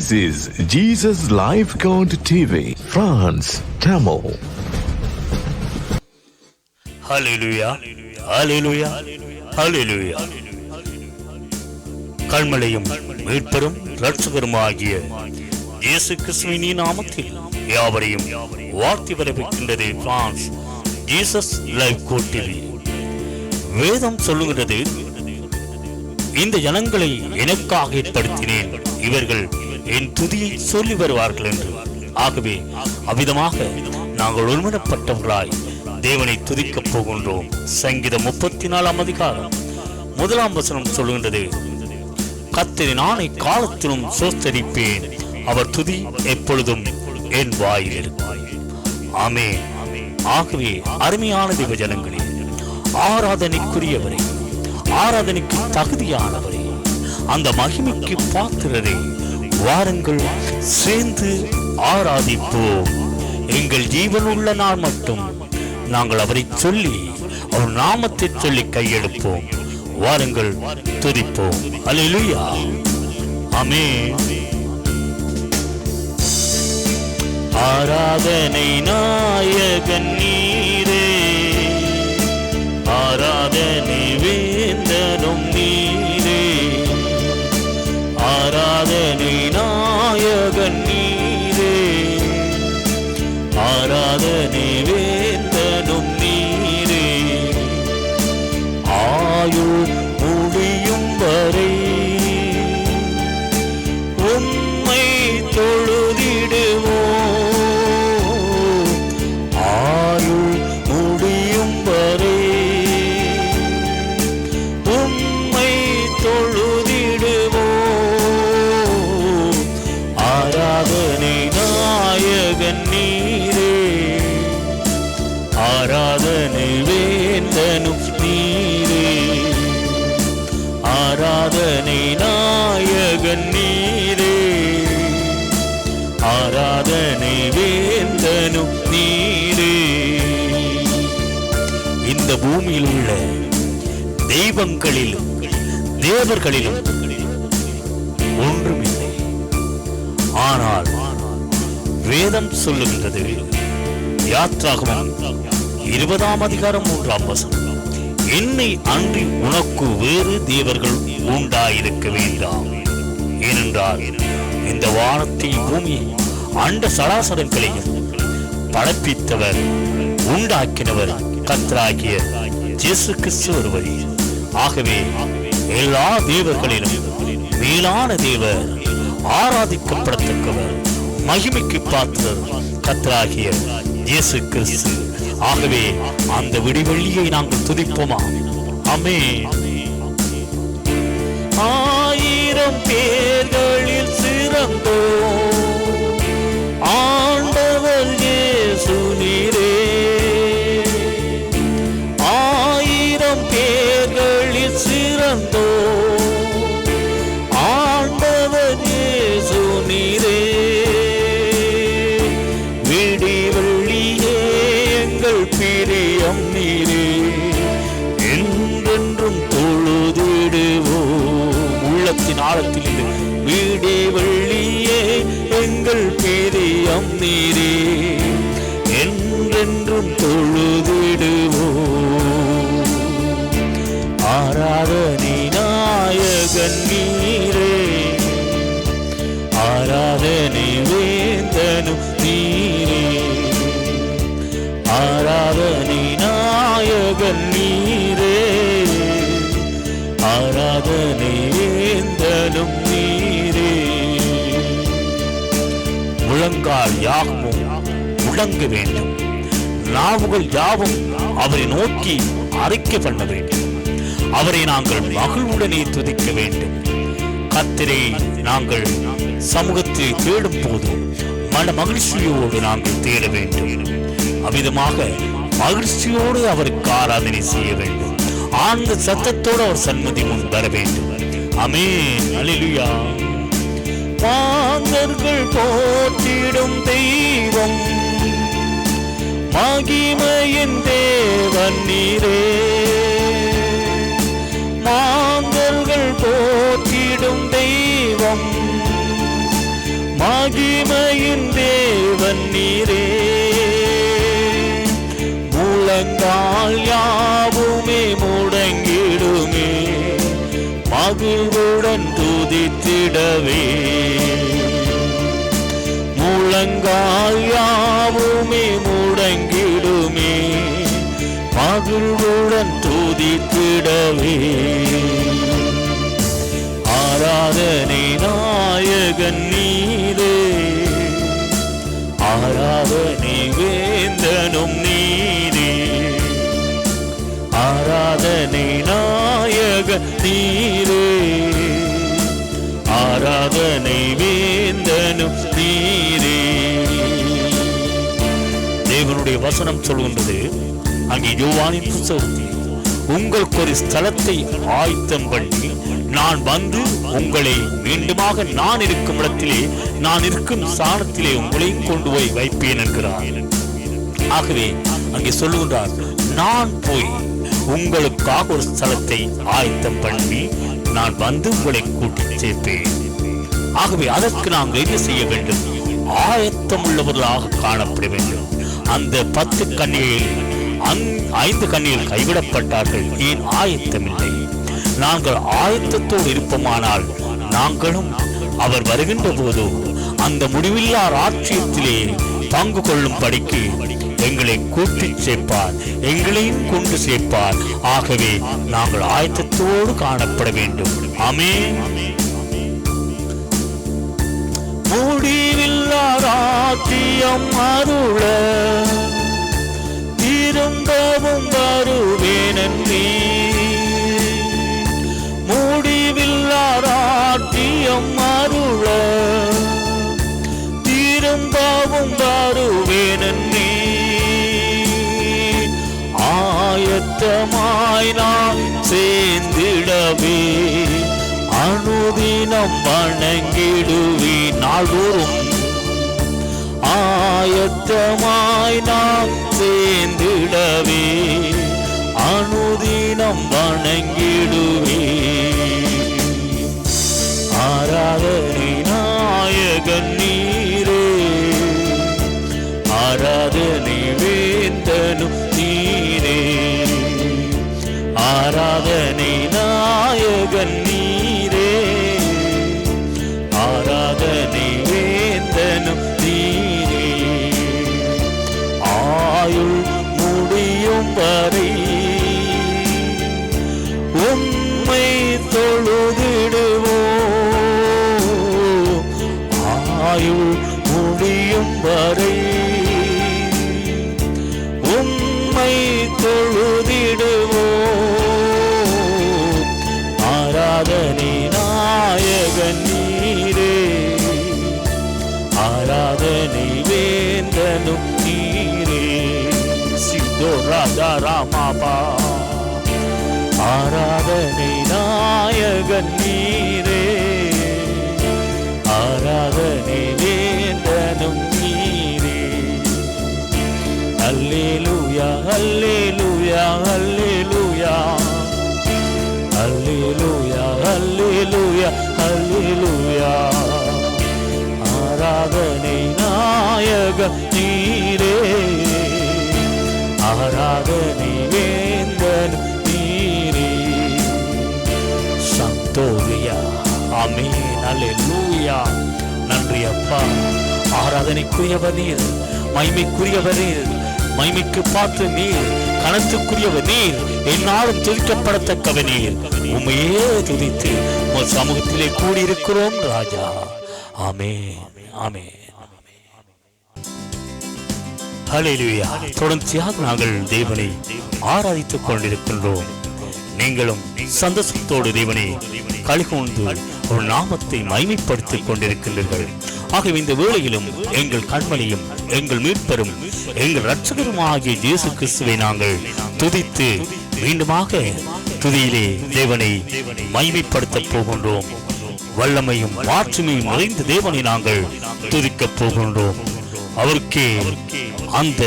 This is Jesus Live Count TV, France, Tamil. Hallelujah, Hallelujah, Hallelujah. கல்மலையும் மீட்பெரும் இரட்சகருமாகிய இயேசு கிறிஸ்துவின் நாமத்தில் யாவரையும் வாழ்த்தி வரவேற்கின்றது France Jesus live god TV. வேதம் சொல்லுகிறது, இந்த ஜனங்களை எனக்காக ஏற்படுத்தினேன், இவர்கள் என் துதியை சொல்லி வருவார்கள் என்று. ஆகவே அவ்விதமாக நாங்கள் ஒருமனப்பட்டவர்களாய் தேவனை துதிக்கப் போகின்றோம். சங்கீதம் 34 அதிகாரம் 1 வசனம் சொல்லுகின்றது, கர்த்தரின் நானை காலத்திலும் சோஸ்தரிப்பேன், அவர் துதி எப்பொழுதும் என் வாயில் இருக்கும். ஆமென். ஆகவே அருமையான தேவ ஜனங்களே, ஆராதனைக்குரியவரே, ஆராதனைக்கு தகுதியானவரே, அந்த மகிமைக்கு பாத்திரரே, வாருங்கள் சேர்ந்து ஆராதிப்போம். எங்கள் ஜீவன் உள்ள நாள் மட்டும் நாங்கள் அவரை சொல்லி அவர் நாமத்தை சொல்லி கையெடுப்போம். வாருங்கள் துதிப்போம். அல்லேலூயா, ஆமென். ஆராதனை நாயகன் நீரே, ஆராதனை வேந்தனும் நீரே, ஆராதனை நாயகன் நீரே, ஆராதனை வேந்தனும் நீரே, ஆயுள் முடியும் வரை உம்மை தொழுதிடுவோம், ஆயுள் முடியும் வரை உம்மை தொழுதிடுவோம். ஆராதனை நாயகன் நீரே, ஆராதனை வேந்தனும் நீரே, ஆராதனை நாயகன் நீரே, ஆராதனை வேந்தனும் நீரே. இந்த பூமியில் உள்ள தெய்வங்களிலும் தேவர்களிலும் ஒன்றுமில்லை. ஆனால் வேதம் சொல்லுகின்றது, யாத்ராகமம் 20 அதிகாரம் 3 வசனம், என்னை அன்றி உனக்கு வேறு தேவர்கள் உண்டாயிருக்க வேண்டாம். ஏனென்றால் இந்த வானத்தை பூமியை அண்ட சராசரங்களையும் படைப்பித்தவர் உண்டாக்கினவர் கர்த்தராகிய இயேசு கிறிஸ்து ஒருவரே. ஆகவே எல்லா தேவர்களிலும் மேலான தேவர், ஆராதிக்கப்படத்தக்கவர், மகிமைக்கு பாத்திரர் கர்த்தராகிய இயேசு கிறிஸ்து. ஆகவே அந்த விடிவெள்ளியை நாங்கள் துதிப்போமா? ஆமென். 1000 பேர்களில் சிறந்தோர் ஆண்டவர் இயேசு நீரே, 1000 பேர்களில் சிறந்தோர் ஆண்டவர் இயேசு நீரே, விடிவெள்ளியே எங்கள் பிரியம் நீரே, என்றென்றும் தொழுதிடுவோம். உள்ளத்தின் ஆழத்தில் இது, விடிவெள்ளியே எங்கள் பிரியம் நீரே, என்றென்றும் தொழுதிடுவோம். ஆராதனை நாயகன் நீரே, ஆராதனை வேந்தனும் நீரே, ஆராதனை நாயகன் நீரே, ஆராதனை வேந்தனும் நீரே. முழங்கால் யாவும் முழங்க வேண்டும், நாவுகள் யாவும் அவரை நோக்கி அறிக்கை பண்ண வேண்டும். அவரை நாங்கள் மகிழ்வுடனே துதிக்க வேண்டும். கர்த்தரை நாங்கள் சமூகத்தில் தேடும் போது மன மகிழ்ச்சியோடு நாங்கள் தேட வேண்டும். அவ்விதமாக மகிழ்ச்சியோடு அவருக்கு ஆராதனை செய்ய வேண்டும். ஆழ்ந்த சத்தத்தோடு அவர் சன்னதி முன் வர வேண்டும். ஆமென். அல்லேலூயா. மாந்தர்கள் போற்றிடும் தெய்வம், மகிமையின் தேவன் நீரே, மாந்தர்கள் போற்றிடும் தெய்வம், மகிமையின் தேவன் நீரே, முழங்கால் யாவுமே முடங்கிடுமே, மகிழ்வுடன் துதித்திடவே. முழங்கால் யாவுமே முடங்கிடுமே, மகிழ்வுடன் துதித்திடவே. ஆராதனை நாயகன் நீரே, ஆராதனை வேந்தனும் நீரே, ஆராதனை நாயகன் நீரே, ஆராதனை வேந்தனும் நீரே. தேவனுடைய வசனம் சொல்கின்றது அங்கே யோவானின் புத்தகத்தில், உங்களுக்கு ஒரு ஸ்தலத்தை ஆயத்தம் பண்ணி நான் வந்து உங்களை மீண்டுமாக நான் இருக்கும் இடத்திலே, நான் இருக்கும் ஸ்தானத்திலே உங்களையும் கொண்டு போய் வைப்பேன் என்கிறார். ஆகவே அங்கே சொல்லுகின்றார், நான் போய் உங்களுக்காக ஒரு ஸ்தலத்தை ஆயத்தம் பண்ணி நான் வந்து உங்களை கூட்டி சேர்ப்பேன். ஆகவே அதற்கு நாங்கள் என்ன செய்ய வேண்டும்? ஆயத்தம் உள்ளவர்களாக காணப்பட வேண்டும். அந்த 10 கன்னிகையில் 5 கன்னிகைகள் கைவிடப்பட்டார்கள். ஏன் ஆயத்தமில்லை? நாங்கள் ஆயத்தத்தோடு இருப்போமானால் நாங்களும் அவர் வருகின்ற போது அந்த முடிவில்லா ராஜ்யத்திலே பங்கு கொள்ளும் படிக்கு எங்களை கூட்டி சேர்ப்பார், எங்களையும் கொண்டு சேர்ப்பார். ஆகவே நாங்கள் ஆயத்தத்தோடு காணப்பட வேண்டும். ஆமென். முடிவில்லா ராஜ்யம் அருள திரும்பவும் வருவேன் நீ, முடிவில்லா ராஜ்யம் அருள திரும்பவும் வருவேன் நீ. ஆயத்தமாய் நான் சேர்ந்திடவே அனுதினம் வணங்கிடுவே நாள்தோறும். ஆயத்தமாய் நாம் சேர்ந்திடவே அனுதினம் வணங்கிடுவே. ஆராதனை நாயகன் நீரே, ஆராதனை வேந்தனும் நீரே, ஆராதனை நாயகன் நீரே, ஆராதனை வேந்தனும் நீரே. ஆயுள் முடியும் வரை உம்மை தொழுதிடுவோம், ஆயுள் முடியும் வரை உம்மை தொழுதிடுவோம். ஆராதனை நாயகன் நீரே, ஆராதனை வேந்தனும் நீரே. சித்தோ ராஜா ராமாபா, ஆராதனை நாயகன் நீரே, ஆராதனை வேந்தனும் நீரே. அல்லேலூயா அல்லேலூயா அல்லேலூயா அல்லேலூயா அல்லேலூயா அல்லேலூயா. ஆராதனை நாயகன் நீரே, ஆராதனை வேந்தனும் நீரே. சந்தோரியா. ஆமென். அல்லேலூயா. நன்றி அப்பா. ஆராதனைக்குரியவர் நீர், மகிமைக்குரியவர் நீர், மகிமைக்கு பாற்று நீர், கனத்துக்குரியவர் நீர், என்னாலும் துதிக்கப்படத்தக்கவர் நீர். உம்மையே துதித்து உங்கள் சமூகத்திலே கூடியிருக்கிறோம் ராஜா. ஆமென். ஆமென். ஹல்லேலூயா. தொடர்ச்சியாக நாங்கள் தேவனை ஆராதித்துக் கொண்டிருக்கின்றோம். நீங்களும் சந்தோஷத்தோடு தேவனை களிகூர்ந்து ஒரு நாமத்தை மகிமைப்படுத்திக் கொண்டிருக்கின்றீர்கள். ஆகவே இந்த வேளையிலும் எங்கள் கண்மணியும் எங்கள் மீட்பரும் எங்கள் இரட்சகரும் ஆகிய இயேசு கிறிஸ்துவை நாங்கள் துதித்து மீண்டுமாக துதியிலே தேவனை மகிமைப்படுத்தப் போகின்றோம். வல்லமையும் மாட்சிமையும் நிறைந்த தேவனை நாங்கள் துதிக்கப் போகின்றோம். அவருக்கே அந்த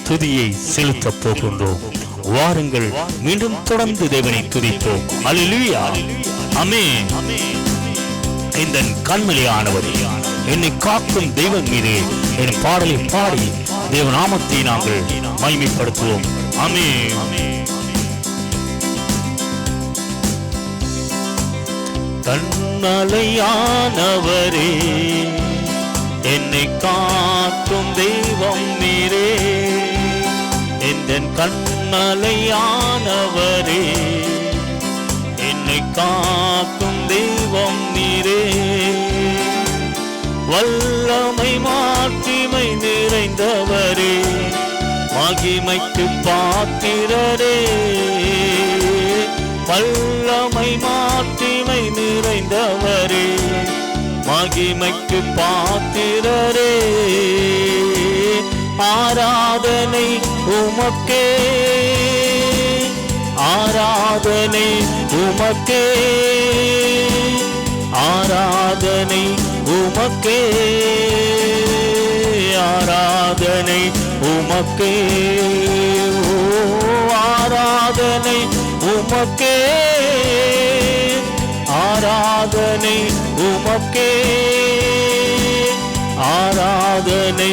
துதியை செலுத்தப் போகின்றோம். வாருங்கள், மீண்டும் தொடர்ந்து தேவனை துதிப்போம். அல்லேலூயா. ஆமென். இந்த கண்மலையானவரே, என்னை காக்கும் தெய்வம் மீது என் பாடலை பாடி தேவ நாமத்தை நாங்கள் மகிமைப்படுத்துவோம். ஆமென். கண்மலையானவரே, என்னை காக்கும் தெய்வம் நீரே. என் கண்மலையானவரே, என்னை காக்கும் தெய்வம் நீரே. வல்லமை மாட்சிமை நிறைந்தவரே, மகிமைக்கு பாத்திரரே. வல்லமை மாட்சிமை நிறைந்தவரே, மகிமைக்கு பாத்திரரே. ஆராதனை உமக்கே, ஆராதனை உமக்கே, ஆராதனை உமக்கே, ஆராதனை உமக்கே. ஓ ஆராதனை உமக்கே, ஆராதனை உமக்கே, ஆராதனை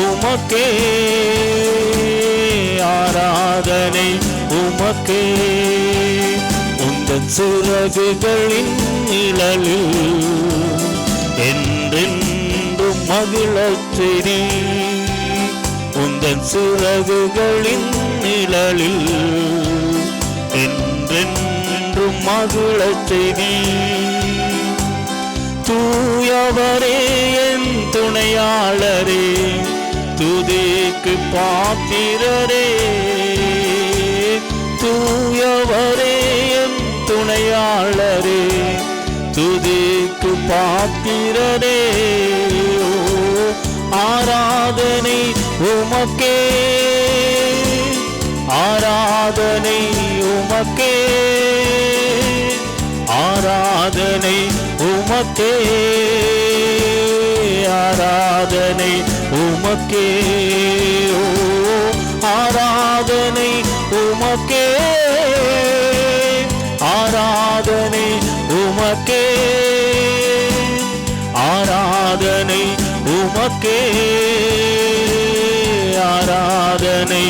உமக்கே, ஆராதனை உமக்கே. உந்தன் சிறகுகளின் நிழலில் என்றென்றும் மகிழச் செய். உந்தன் சிறகுகளின் நிழலில் என்றென்றும் மகிழச் செய். தூயவரே என் துணையாளரே, துதிக்கு பாத்திரரே. தூயவரே என் துணையாளரே, துதிக்கு பாத்திரரே. ஆராதனை உமக்கே, ஆராதனை உமக்கே, ஆராதனை உமக்கே, ஆராதனை உமக்கே. ஓ ஆராதனை உமக்கே, ஆராதனை உமக்கே, ஆராதனை உமக்கே, ஆராதனை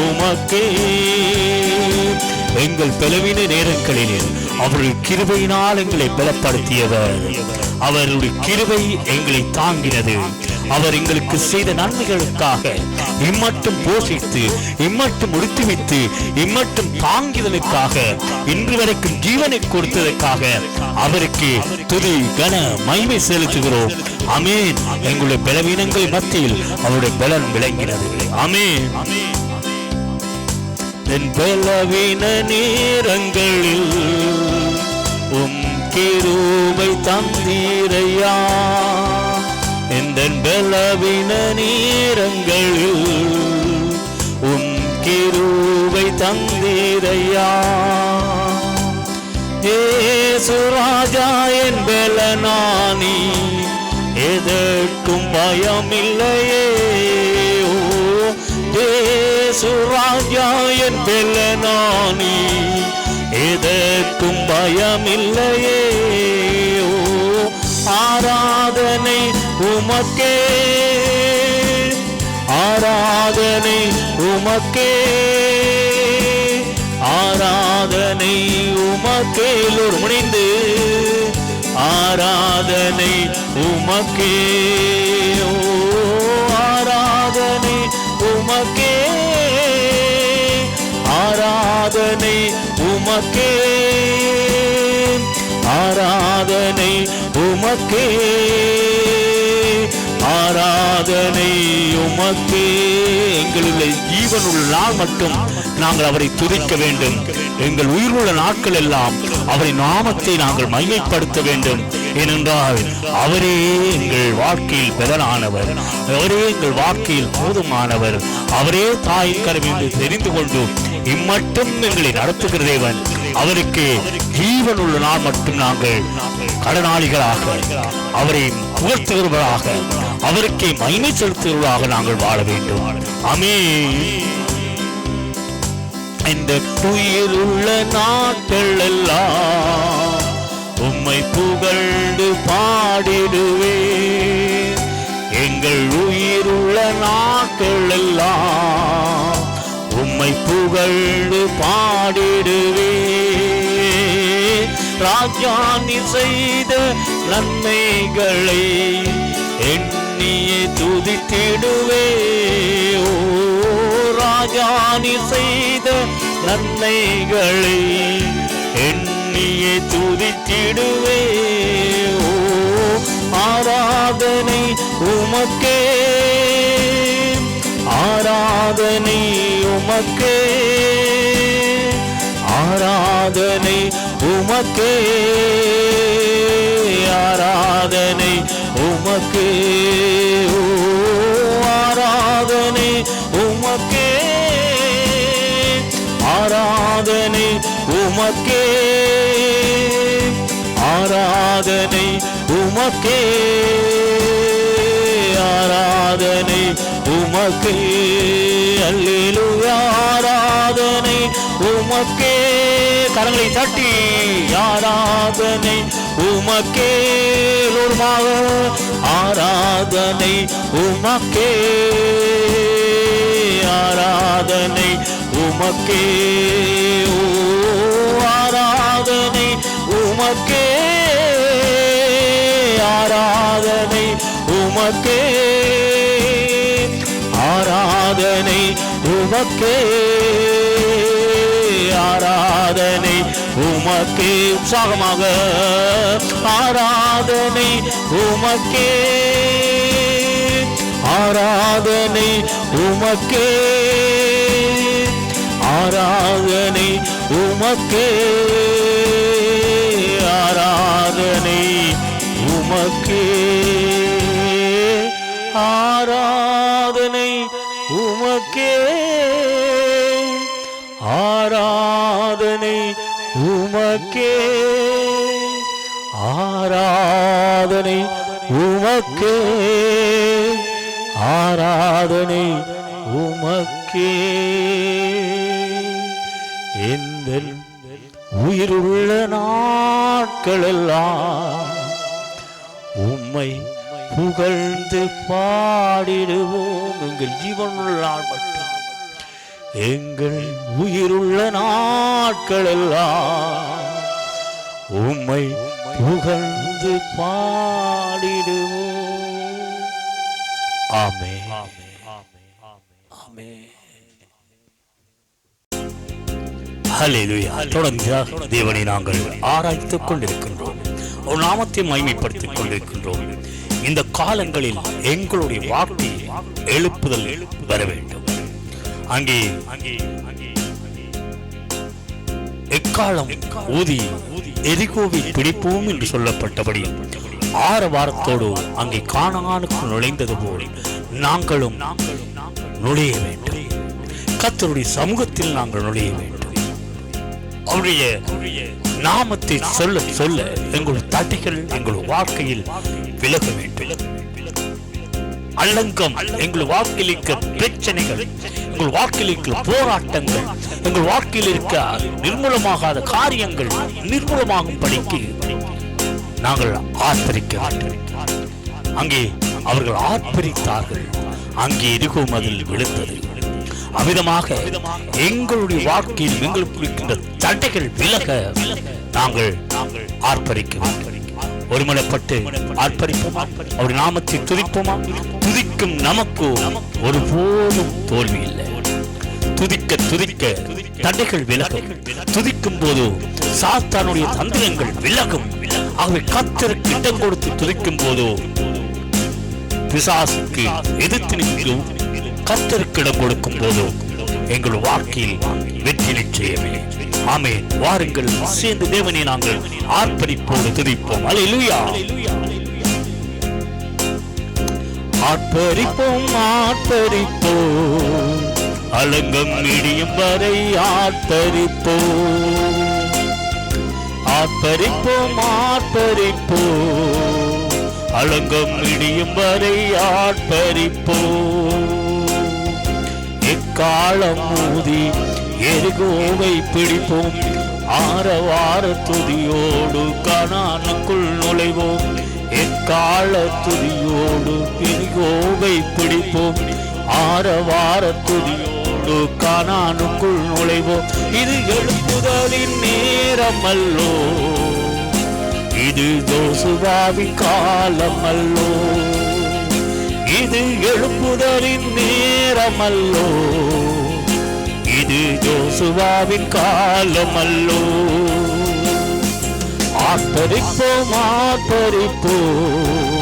உமக்கே. எங்கள் பலவீன நேரங்களில் அவருடைய கிருபையினால் எங்களை பலப்படுத்தியவர். அவருடைய கிருபை எங்களை தாங்கினது. அவர் எங்களுக்கு செய்த நன்மைகளுக்காக இம்மட்டும் போஷித்து, இம்மட்டும் உடுத்துவித்து, இம்மட்டும் தாங்கியதற்காக, இன்று வரைக்கும் ஜீவனை கொடுத்ததற்காக அவருக்கு துதி கன மகிமை செலுத்துகிறோம். ஆமென். எங்களுடைய பலவீனங்கள் மத்தியில் அவருடைய பலன் விளங்கினது. ஆமென். என் பலவீன நேரங்களில் உம் கிருபை தந்தீரையா. எந்த பலவீன நேரங்களில் உம் கிருபை தந்தீரையா. இயேசு ராஜா என் பலனானி, எதற்கும் பயமில்லையே. இயேசு ராஜா என் பலனானி, எதற்கும் பயமில்லையே. ஆராதனை உமக்கே, ஆராதனை உமக்கே, ஆராதனை உமக்கே. எல்லோரும் முடிந்து ஆராதனை உமக்கே. ஓ ஆராதனை உமக்கே, ஆராதனை உமக்கே, ஆராதனை உமக்கே, ஆராதனை உமக்கே. எங்களுடைய ஜீவனுள்ள நாள் மட்டும் நாங்கள் அவரை துதிக்க வேண்டும். எங்கள் உயிருள்ள நாட்கள் எல்லாம் அவரின் நாமத்தை நாங்கள் மகிமைப்படுத்த வேண்டும். ஏனென்றால் அவரே எங்கள் வாழ்க்கையில் பலனானவர், அவரே எங்கள் வாழ்க்கையில் போதுமானவர், அவரே தாயின் கரம் என்று தெரிந்து கொண்டு இம்மட்டும் எங்களை நடத்துகிற தேவன். அவருக்கு ஜீவனுள்ள நாள் மட்டும் நாங்கள் கடனாளிகளாக, அவரை புகழ்த்துகிறவர்களாக, அவருக்கே மகிமை செலுத்துகிறவர்களாக நாங்கள் வாழ வேண்டும். ஆமென். இந்த உயிருள்ள நாட்கள் எல்லாம் உம்மை புகழ்ந்து பாடிடுவேன். எங்கள் உயிருள்ள நாட்கள் எல்லாம் உம்மை புகழ்ந்து பாடிடுவேன். ராஜா நீர் செய்த நன்மைகளை எண்ணியே துதித்திடுவே. ஓ ராஜா நீர் செய்த நன்மைகளை எண்ணியே துதித்திடுவே. ஓ ஆராதனை உமக்கே, ஆராதனை உமக்கே, ஆராதனை உமக்கே, ஆராதனை உமக்கே. ஓ ஆராதனை உமக்கே, ஆராதனை உமக்கே, ஆராதனை உமக்கே, ஆராதனை உமக்கே. அல்லேலூயா ஆராதனை உமக்கே. கரங்களை தட்டி ஆராதனை உமக்கே. லோர்மாக ஆராதனை உமக்கே, ஆராதனை உமக்கே. ஓ ஆராதனை உமக்கே, ஆராதனை உமக்கே, ஆராதனை உமக்கே, ஆராதனை உமக்கே. உற்சாகமாக ஆராதனை உமக்கே, ஆராதனை உமக்கே, ஆராதனை உமக்கே, ஆராதனை உமக்கே, ஆராதனை உமக்கே, ஆராதனை உமக்கே, ஆராதனை உமக்கே, ஆராதனை உமக்கே. எந்தன் உயிருள்ள நாட்களெல்லாம் உம்மை புகழ்ந்து பாடிடுவோம். எங்கள் ஜீவனுள்ள நாள் மட்டும், எங்கள் உயிருள்ள நாட்களெல்லாம் உம்மை புகழ்ந்து பாடிடுவோம். ஆமென், ஆமென். ஹல்லேலூயா. தொடர்ந்து தேவனை நாங்கள் ஆராய்த்துக் கொண்டிருக்கின்றோம், ஒரு நாமத்தை மகிமைப்படுத்திக் கொண்டிருக்கின்றோம். இந்த காலங்களில் எங்களுடைய வார்த்தை எழுப்புதல் வர வேண்டும். அங்கே எக்காலம் ஊதி எரிகோவை பிடிப்போம் என்று சொல்லப்பட்டபடி ஆரவாரத்தோடு அங்கே கானானுக்கு நுழைந்தது போல் நாங்களும் நுழைய வேண்டும். கர்த்தருடைய சமூகத்தில் நாங்கள் நுழைய வேண்டும். அவருடைய நாமத்தை சொல்ல சொல்ல எங்கள் தடைகள் எங்கள் வாழ்க்கையில் விலக வேண்டும். அல்லங்கம் எங்கள் வாழ்க்கையில் இருக்க பிரச்சனைகள், எங்கள் வாழ்க்கையில் இருக்க போராட்டங்கள், எங்கள் வாழ்க்கையில் இருக்க நிர்மூலமாகாத காரியங்கள் நிர்மூலமாகும் படிக்கு நாங்கள் ஆர்ப்பரிக்க வேண்டும். அங்கே அவர்கள் ஆர்ப்பரித்தார்கள், அங்கே எரிகோ மதில் விழுந்தது. அவ்விதமாக எங்களுடைய வாழ்க்கையில் எங்களுக்கு இருக்கின்ற தடைகள் விலக நாங்கள் ஆர்ப்பரிக்க வேண்டும். ஒருமனப்பட்டு ஆர்ப்பரிப்போமா, அவருடைய நாமத்தை துதிப்போமா. துதிக்கும் நமக்கு ஒருபோதும் தோல்வி இல்லை. துதிக்க துதிக்க தடைகள் விலகும். துதிக்கும் போது சாத்தானுடைய தந்திரங்கள் விலகும். ஆகவே கர்த்தருக்கு இடம் கொடுத்து துதிக்கும் போது பிசாசுக்கு எதிர்த்து நிற்கும். கர்த்தருக்கு இடம் கொடுக்கும் போது எங்கள் வாழ்க்கையில் வெற்றி நிச்சயமே. ஆமென். வாருங்கள், சேர்ந்து தேவனை நாங்கள் ஆர்ப்பரிப்போடு துதிப்போம். அல்லேலூயா. ஆர்ப்பரிப்போம், ஆர்ப்பரிப்போம், அலங்கம் இடியும் வரை ஆர்ப்பரிப்போம். ஆர்ப்பரிப்போம், ஆர்ப்பரிப்போம், அலங்கம் இடியும் வரை ஆர்ப்பரிப்போம். எக்காலம் ஊதி எரிகோவை பிடிப்போம். ஆரவார துதியோடு கானானுக்குள் நுழைவோம். எக்கால துதியோடு எரிகோவை பிடிப்போம். ஆரவார துதியோடு கானானுக்குள் நுழைவோம். இது எழுப்புதலின் நேரமல்லோ, இது யோசுவாவின் காலமல்லோ. இது எழுப்புதலின் நேரமல்லோ, இது யோசுவாவின் காலமல்லோ. ஆர்ப்பரிப்போம் ஆர்ப்பரிப்போம்,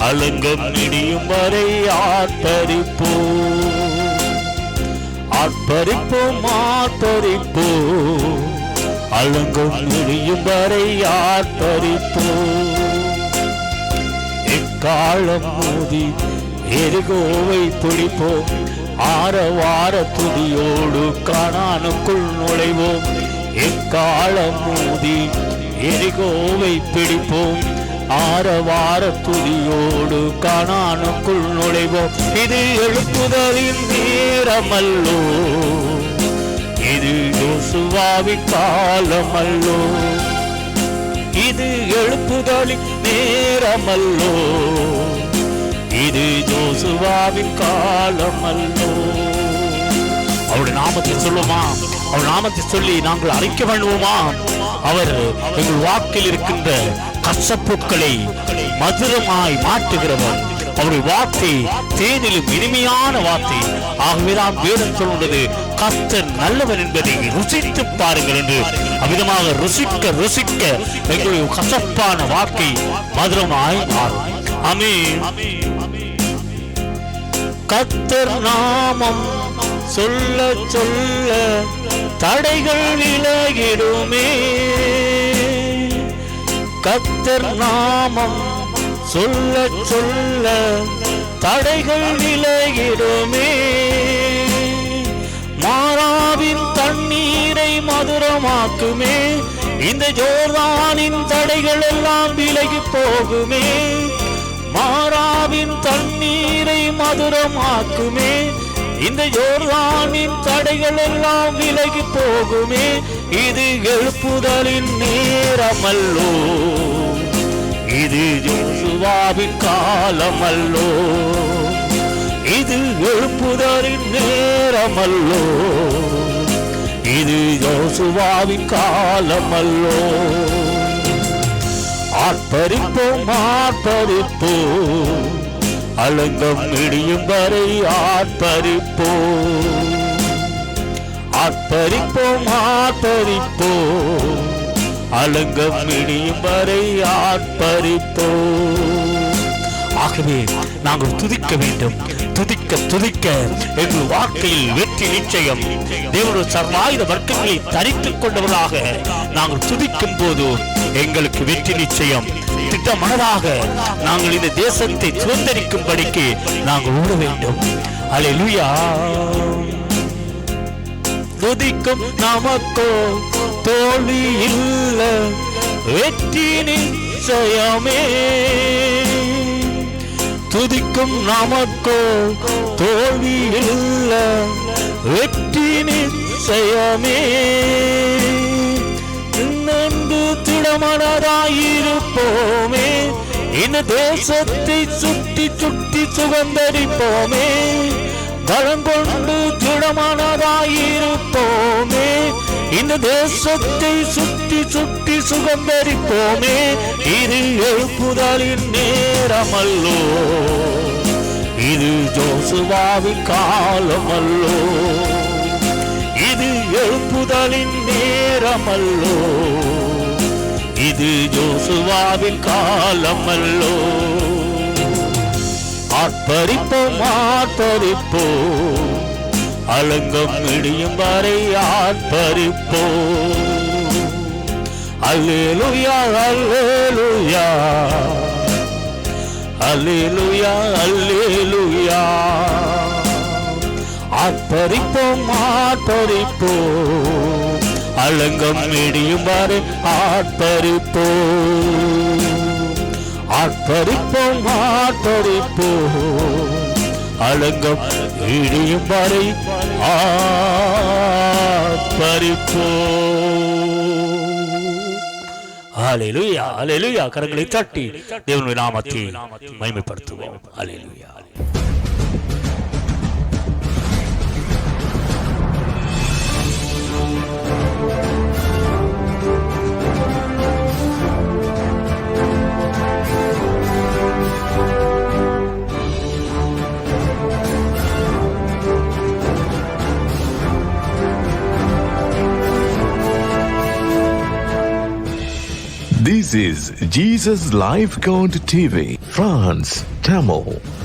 அலங்கம் இடியும் வரை ஆர்ப்பரிப்போம். ஆர்ப்பரிப்போம் ஆர்ப்பரிப்போம், அலங்கம் இடியும் வரை ஆர்ப்பரிப்போம். எக்காலம் மோதி எரிகோவை பிடிப்போம். ஆரவார துதியோடு கானானுக்குள் நுழைவோம். எக்காலம் மோதி எரிகோவை பிடிப்போம். ஆரவார துதியோடு கானானுக்குள் நுழைவோம். இது எழுப்புதலின் நேரமல்லோ, இது யோசுவாவின் காலமல்லோ. இது எழுப்புதலின் நேரமல்லோ, இது யோசுவாவின் காலமல்லோ. அவருடைய நாமத்தை சொல்லுமா? அவர் நாமத்தை சொல்லி நாங்கள் அறிக்கை பண்ணுவோமா? அவர் எங்கள் வாக்கில் இருக்கின்ற கசப்புக்களை மதுரமாய் மாற்றுகிறவர். அவருடைய வார்த்தை தேனிலும் இனிமையான வார்த்தை. ஆகவேதான் வேதம் சொல்லுவது கர்த்தர் நல்லவர் என்பதை ருசித்து பாருங்கள் என்று. அவ்விதமாக ருசிக்க ருசிக்க எங்களுடைய கசப்பான வார்த்தை மதுரமாய் மாறும். ஆமென். கர்த்தர் நாமம் சொல்ல சொல்ல தடைகள் விலகிடுமே. கர்த்தர் நாமம் சொல்ல சொல்ல தடைகள் விலகிடுமே. மாறாவின் தண்ணீரை மதுரமாக்குமே. இந்த ஜோர்தானின் தடைகள் எல்லாம் விலகி போகுமே. மாறாவின் தண்ணீரை மதுரமாக்குமே. இந்த யோர்தானின் தடைகள் எல்லாம் விலகி போகுமே. இது எழுப்புதலின் நேரமல்லோ, இது யோசுவாவின் காலமல்லோ. இது எழுப்புதலின் நேரமல்லோ, இது யோசுவாவின் காலமல்லோ. ஆர்ப்பரிப்போம் ஆர்ப்பரிப்போம், அலங்கம் இடியும் வரை ஆர்ப்பரிப்போம். ஆர்ப்பரிப்போம் ஆர்ப்பரிப்போம், அலங்கம் இடியும் வரை ஆர்ப்பரிப்போம். ஆகவே நாங்கள் துதிக்க வேண்டும். துதிக்க துதிக்க எங்கள் வாழ்க்கையில் வெற்றி நிச்சயம். தேவனுடைய சர்வாயுத வர்க்கங்களை தரித்துக் கொண்டவர்களாக நாங்கள் துதிக்கும் போது எங்களுக்கு வெற்றி நிச்சயம். திட்டமனதாக நாங்கள் இந்த தேசத்தை சுதந்திரிக்கும்படிக்கு நாங்கள் ஓட வேண்டும். அல்லேலூயா. துதிக்கும் நமக்கோ தோல்வி இல்ல, வெற்றி நிச்சயமே. துதிக்கும் நமக்கோ தோல்வி இல்ல, வெற்றி நிச்சயமே. நன்று திடமனதாயிருப்போமே. இந்த தேசத்தை சுற்றி சுற்றி சுகந்தரிப்போமே. பலம் கொண்டு திடமனதாயிருப்போமே. இந்த தேசத்தை சுற்றி சுற்றி சுகந்தரிப்போமே. இது எழுப்புதலின் நேரமல்லோ, இது யோசுவாவின் காலமல்லோ. இது எழுப்புதலின் நேரமல்லோ, இது யோசுவாவின் காலமல்லோ. ஆர்ப்பரிப்போம் ஆர்ப்பரிப்போம், அலங்கம் இடியும் வரை ஆர்ப்பரிப்போம். அல்லேலூயா அல்லேலூயா அல்லேலூயா அல்லேலூயா. ஆர்ப்பரிப்போம் ஆர்ப்பரிப்போம், அலங்கம் இடியும் வரை ஆர்ப்பரிப்போம். ஆர்ப்பரிப்போம் ஆர்ப்பரிப்போம், அலங்கம் இடியும் வரை ஆர்ப்பரிப்போம். ஹalleluya ஹalleluya. கரங்களை தட்டி தேவனுடைய நாமத்தை மகிமைப்படுத்துவோம். ஹalleluya. This is Jesus Life Count TV, France, Tamil.